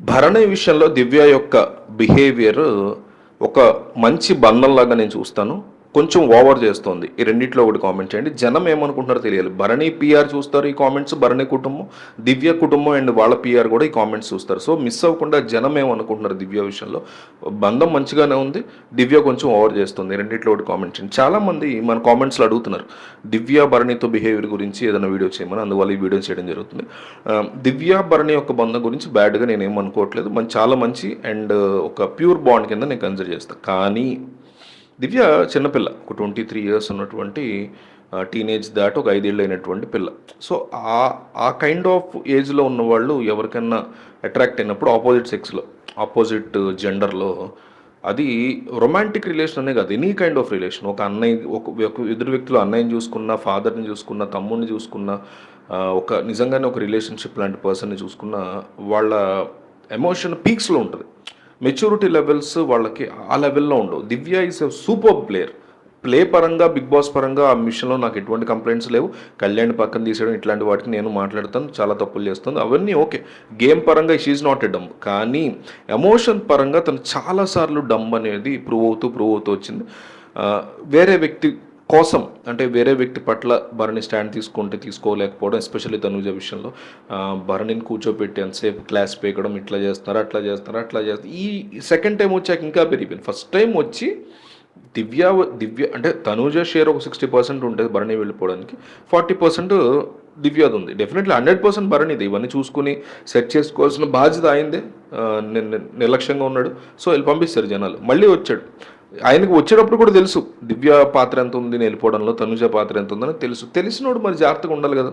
భరణి విషయంలో దివ్య యొక్క బిహేవియర్ ఒక మంచి బంధంలాగా నేను చూస్తాను. కొంచెం ఓవర్ చేస్తోంది. ఈ రెండిట్లో ఒకటి కామెంట్ చేయండి. జనం ఏమనుకుంటున్నారో తెలియాలి. భరణి పీఆర్ చూస్తారు ఈ కామెంట్స్, భరణి కుటుంబం, దివ్య కుటుంబం అండ్ వాళ్ళ పీఆర్ కూడా ఈ కామెంట్స్ చూస్తారు. సో మిస్ అవ్వకుండా జనం ఏమనుకుంటున్నారు దివ్య విషయంలో. బంధం మంచిగానే ఉంది, దివ్య కొంచెం ఓవర్ చేస్తుంది. రెండిట్లో ఒకటి కామెంట్ చేయండి. చాలామంది మన కామెంట్స్లో అడుగుతున్నారు దివ్య భరణితో బిహేవియర్ గురించి ఏదైనా వీడియో చేయమని, అందువల్ల ఈ వీడియో చేయడం జరుగుతుంది. దివ్య భరణి యొక్క బంధం గురించి బ్యాడ్గా నేను ఏమనుకోవట్లేదు. చాలా మంచి అండ్ ఒక ప్యూర్ బాండ్ కింద నేను కన్సిడర్ చేస్తాను. కానీ దివ్య చిన్నపిల్ల, ఒక 23 ఇయర్స్ ఉన్నటువంటి టీనేజ్ దాటి ఒక 5 ఏళ్ళు అయినటువంటి పిల్ల. సో ఆ కైండ్ ఆఫ్ ఏజ్లో ఉన్నవాళ్ళు ఎవరికైనా అట్రాక్ట్ అయినప్పుడు ఆపోజిట్ జెండర్లో అది రొమాంటిక్ రిలేషన్ అనే కాదు, ఎనీ కైండ్ ఆఫ్ రిలేషన్. ఒక అన్నయ్య, ఒక ఎదురు వ్యక్తిలో అన్నయ్యని చూసుకున్న, ఫాదర్ని చూసుకున్న, తమ్ముడిని చూసుకున్న, ఒక నిజంగానే ఒక రిలేషన్షిప్ లాంటి పర్సన్ని చూసుకున్న వాళ్ళ ఎమోషన్ పీక్స్లో ఉంటుంది. మెచ్యూరిటీ లెవెల్స్ వాళ్ళకి ఆ లెవెల్లో ఉండవు. దివ్య ఈజ్ ఎ సూపర్ ప్లే పరంగా, బిగ్ బాస్ పరంగా ఆ మిషన్లో నాకు ఎటువంటి కంప్లైంట్స్ లేవు. కళ్యాణ్ పక్కన తీసేయడం ఇట్లాంటి వాటికి నేను మాట్లాడతాను, చాలా తప్పులు చేస్తుంది, అవన్నీ ఓకే. గేమ్ పరంగా షీఈ్ నాట్ ఎ డంబ్. కానీ ఎమోషన్ పరంగా తను చాలాసార్లు డంబ్ అనేది ప్రూవ్ అవుతూ వచ్చింది. వేరే వ్యక్తి కోసం, అంటే వేరే వ్యక్తి పట్ల భరణి స్టాండ్ తీసుకోలేకపోవడం, ఎస్పెషల్లీ తనుజ విషయంలో భరణిని కూర్చోపెట్టి ఎంతసేపు క్లాస్ పేకడం, ఇట్లా చేస్తున్నారు. ఈ సెకండ్ టైం వచ్చాక ఇంకా పెరిగిపోయింది. ఫస్ట్ టైం వచ్చి దివ్య అంటే తనుజ షేర్ ఒక 60% ఉంటుంది భరణి వెళ్ళిపోవడానికి, 40% దివ్యాది ఉంది. డెఫినెట్లీ 100% భరణిది. ఇవన్నీ చూసుకుని సెట్ చేసుకోవాల్సిన బాధ్యత అయిందే. నిర్లక్ష్యంగా ఉన్నాడు, సో వెళ్ళి పంపిస్తారు జనాలు. మళ్ళీ వచ్చాడు. ఆయనకు వచ్చేటప్పుడు కూడా తెలుసు దివ్య పాత్ర ఎంత ఉంది వెళ్ళిపోవడంలో, తనుజ పాత్ర ఎంత ఉందని తెలిసినోడు మరి జాగ్రత్తగా ఉండాలి కదా.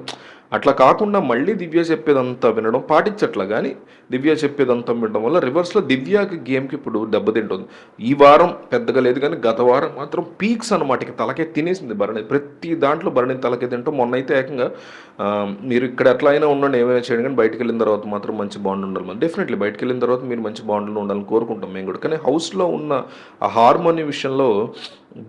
అట్లా కాకుండా మళ్ళీ దివ్య చెప్పేదంతా వినడం పాటించట్లా. కానీ దివ్య చెప్పేదంతా వినడం వల్ల రివర్స్లో దివ్యకి గేమ్కి ఇప్పుడు దెబ్బతింటుంది. ఈ వారం పెద్దగా లేదు, కానీ గత వారం మాత్రం పీక్స్ అనమాట. ఇక తలకే తినేసింది భరణి. ప్రతి దాంట్లో భరణి తలకే తింటాం. మొన్న అయితే ఏకంగా మీరు ఇక్కడ ఎట్లా అయినా ఉండండి, ఏమైనా చేయండి, కానీ బయటకు వెళ్ళిన తర్వాత మాత్రం మంచి బాండ్ ఉండాలి. మనం డెఫినెట్లీ బయటకు వెళ్ళిన తర్వాత మీరు మంచి బాండ్లో ఉండాలని కోరుకుంటాం మేము కూడా. కానీ హౌస్లో ఉన్న ఆ హార్మోని విషయంలో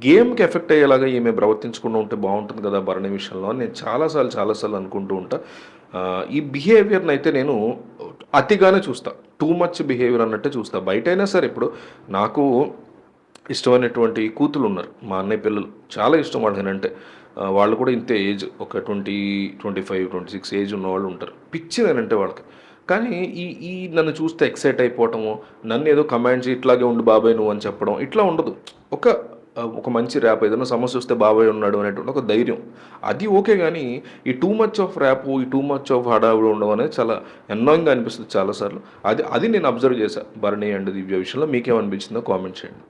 గేమ్కి ఎఫెక్ట్ అయ్యేలాగా ఈమె ప్రవర్తించకుండా ఉంటే బాగుంటుంది కదా భరణి విషయంలో నేను చాలాసార్లు అనుకుంటూ ఉంటా. ఈ బిహేవియర్ని అయితే నేను అతిగానే చూస్తా, టూ మచ్ బిహేవియర్ అన్నట్టే చూస్తా. బయట అయినా సరే, ఇప్పుడు నాకు ఇష్టమైనటువంటి కూతురు ఉన్నారు, మా అన్నయ్య పిల్లలు, చాలా ఇష్టం వాళ్ళనంటే. వాళ్ళు కూడా ఇంతే ఏజ్, ఒక 20, 25, 26 ఏజ్ ఉన్న వాళ్ళు ఉంటారు. పిచ్చిదేనంటే వాళ్ళకి. కానీ ఈ నన్ను చూస్తే ఎక్సైట్ అయిపోవటము, నన్ను ఏదో కమాండ్ చేసి ఇట్లాగే ఉండు బాబాయ్ నువ్వు అని చెప్పడం, ఇట్లా ఉండదు. ఒక మంచి ర్యాప్, ఏదైనా సమస్య వస్తే బాబాయ్ ఉన్నాడు అనేటువంటి ఒక ధైర్యం, అది ఓకే. కానీ ఈ టూ మచ్ ఆఫ్ ర్యాప్, ఈ టూ మచ్ ఆఫ్ హడావుడు ఉండడం అనేది చాలా ఎన్నోయింగ్గా అనిపిస్తుంది చాలాసార్లు. అది నేను అబ్జర్వ్ చేశాను భరణి అండ్ దివ్య విషయంలో. మీకేమనిపించిందో కామెంట్ చేయండి.